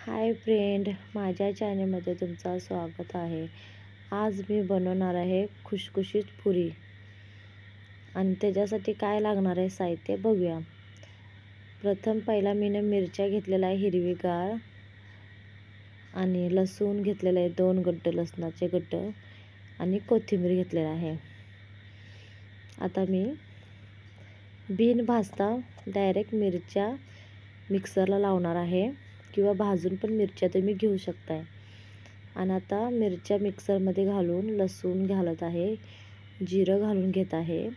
Hi friend, माझ्या चॅनलमध्ये तुमचं स्वागत आहे. आज मी बनवणार आहे खुसखुशीत पुरी आणि त्याच्यासाठी काय लागणार आहे साहित्य बघूया. प्रथम पहिला मी मिरच्या घेतलेला आहे हिरवीगार आणि लसूण घेतलेला आहे 2 गड्ड लसणाचे गड्ड आणि कोथिंबीर घेतलेला आहे. आता मी बिन भाजता डायरेक्ट मिरच्या मिक्सरला लावणार आहे किंवा भाजून पण मिरच्या तुम्ही घेऊ शकताय. आणि आता मिरच्या मिक्सरमध्ये घालून लसूण घालत आहे, जिरं घालून घेत आहे,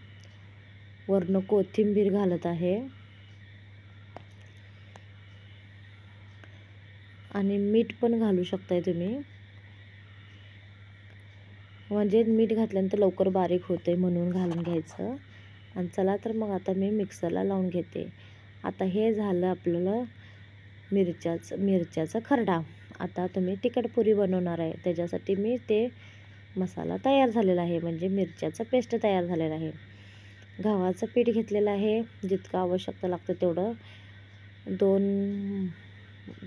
वरनं कोथिंबीर घालत आहे आणि मीठ पण घालू शकताय तुम्ही, म्हणजे मीठ घातल्यानंतर लवकर बारीक होते म्हणून घालून घ्यायचं. आणि चला तर मग आता मी मिक्सरला लावून घेते. आता हे झालं आपल्याला मिरच्याचा खरडा. आता तुम्ही तिखट पुरी बनवणार आहे त्याच्यासाठी मी ते मसाला तयार झालेला आहे, म्हणजे मिरच्याचा पेस्ट तयार झालेला आहे. गव्हाचं पीठ घेतलेलं आहे, जितकं आवश्यकता लागतं तेवढं. 2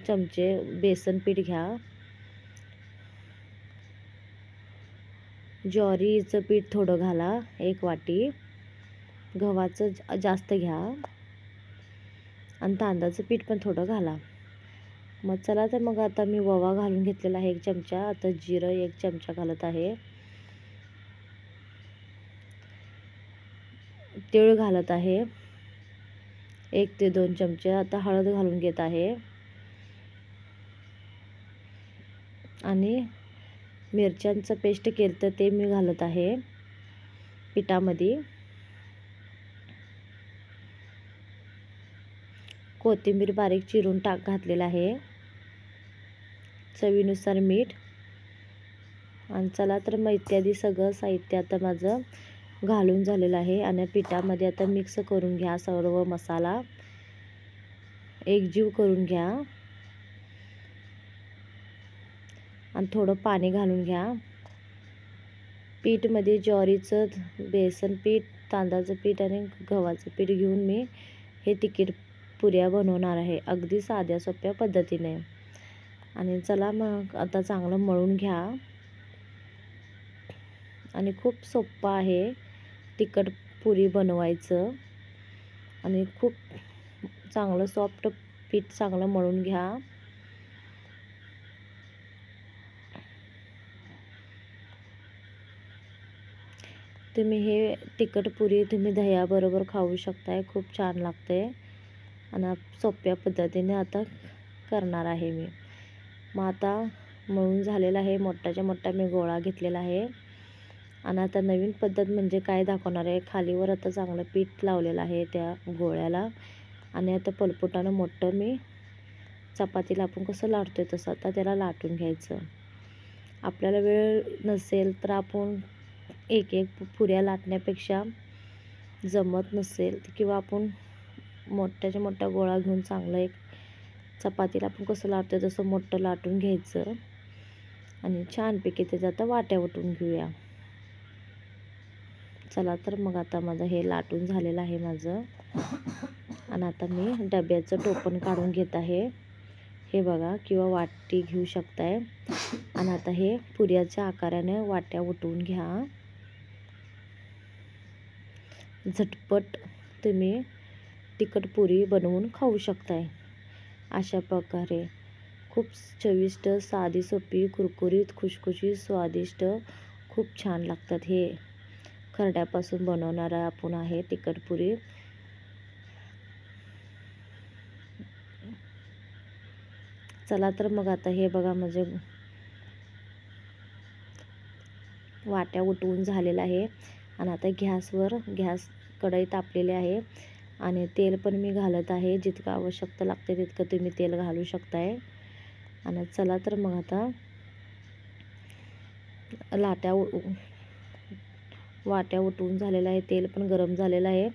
चमचे बेसन पीठ घ्या. ज्वारीचं पीठ थोडं घाला, 1 वाटी. गव्हाचं जास्त घ्या आणि तांदळाचं पीठ पण थोडं घाला. मग चला तर मग आता मी ओवा घालून घेतलेला आहे 1 चमचा. आता जिरं 1 चमचा घालत आहे, तीळ घालत आहे 1 ते 2 चमचे. आता हळद घालून घेत आहे आणि मिरच्यांचं पेस्ट केलं तर ते मी घालत आहे पिठामध्ये. कोथिंबीर बारीक चिरून घातलेलं आहे, चवीनुसार मीठ. आणि चला तर मग इत्यादी सगळं साहित्य आता माझं घालून झालेलं आहे आणि पिठामध्ये आता मिक्स करून घ्या. सर्व मसाला एकजीव करून घ्या आणि थोडं पाणी घालून घ्या. पीठमध्ये ज्वारीचं, बेसन पीठ, तांदळाचं पीठ आणि गव्हाचं पीठ घेऊन मी हे तिखट पुऱ्या बनवणार आहे, अगदी साध्या सोप्या पद्धतीने. आणि चला मग आता चांगलं मळून घ्या. आणि खूप सोपं आहे तिखट पुरी बनवायचं आणि खूप चांगलं सॉफ्ट पीठ चांगलं मळून घ्या. तुम्ही हे तिखट पुरी तुम्ही दह्याबरोबर खाऊ शकताय, खूप छान लागते. आणि सोप्या पद्धतीने आता करणार आहे मी. मग आता मळून झालेला आहे, मोठाच्या मोठा मी गोळा घेतलेला आहे. आणि आता नवीन पद्धत म्हणजे काय दाखवणार आहे. खालीवर आता चांगलं पीठ लावलेलं आहे त्या गोळ्याला आणि आता पलपुटानं मोठं मी चपातीला आपण कसं लाटतोय तसं आता त्याला लाटून घ्यायचं. आपल्याला वेळ नसेल तर आपण एक पुऱ्या लाटण्यापेक्षा जमत नसेल किंवा आपण मोठ्याच्या मोठा गोळा घेऊन चांगलं एक चपातीला आपण कसं लाटतोय तसं मोठं लाटून घ्यायचं आणि छानपैकी त्याच्या आता वाट्या उठून घेऊया. चला तर मग आता माझं हे लाटून झालेलं आहे माझं. आणि आता मी डब्याचं टोपण काढून घेत आहे, हे बघा, किंवा वाटी घेऊ शकताय. आणि आता हे पुऱ्याच्या आकाराने वाट्या उठवून घ्या. झटपट तुम्ही तिखट पुरी बनवून खाऊ शकताय अशा प्रकारे. खूप चविष्ट, साधी सोपी, कुरकुरीत, खुसखुशीत, स्वादिष्ट, खूप छान लागतात. हे खरड्यापासून बनवणारा आपण आहे तिखट पुरी. चला तर मग आता हे बघा माझे वाट्या उठवून झालेला आहे. आणि आता गॅस कढई तापलेली आहे आणि तेल पण मी घालत आहे. जितकं आवश्यकता लागते तितकं तुम्ही तेल घालू शकताय. आणि चला तर मग आता वाट्या उठवून झालेला आहे, तेल पण गरम झालेलं आहे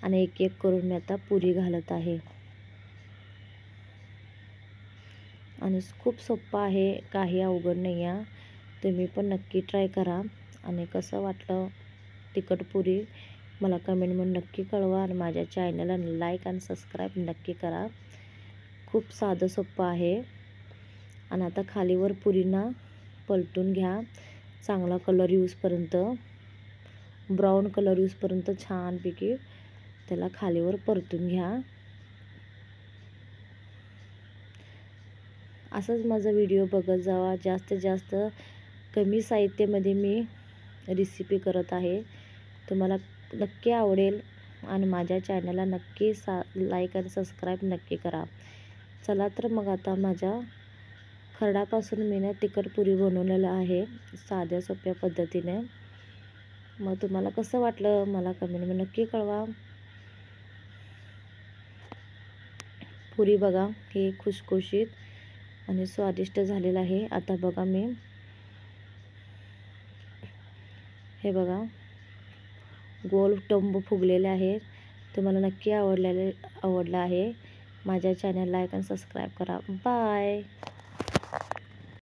आणि एक एक करून मी आता पुरी घालत आहे. आणि खूप सोपं आहे, काही अवघड नाही आहे. तुम्ही पण नक्की ट्राय करा. आणि कसं वाटलं तिखट पुरी मला कमेंटमध्ये नक्की कळवा. आणि माझ्या चॅनलला लाईक आणि सबस्क्राईब नक्की करा. खूप साधं सोपं आहे. आणि आता खालीवर पुरींना पलटून घ्या. चांगला कलर येऊसपर्यंत, ब्राऊन कलर येऊसपर्यंत छानपैकी त्याला खालीवर परतून घ्या. असंच माझा व्हिडिओ बघत जावा. जास्तीत जास्त कमी साहित्यामध्ये मी रेसिपी करत आहे. तुम्हाला नक्की आवडेल आणि माझ्या चॅनलला नक्की लाईक आणि सबस्क्राईब नक्की करा. चला तर मग आता माझ्या खरडापासून मी तिखट पुरी बनवलेलं आहे साध्या सोप्या पद्धतीने. मग तुम्हाला कसं वाटलं मला कमेंटमध्ये नक्की कळवा. पुरी बघा हे खुसखुशीत आणि स्वादिष्ट झालेलं आहे. आता बघा मी हे बघा गोल टंब फुगलेले आहेत. तुम्हाला नक्की आवडलं आहे. माझ्या चॅनल लाईक आणि सबस्क्राईब करा. बाय.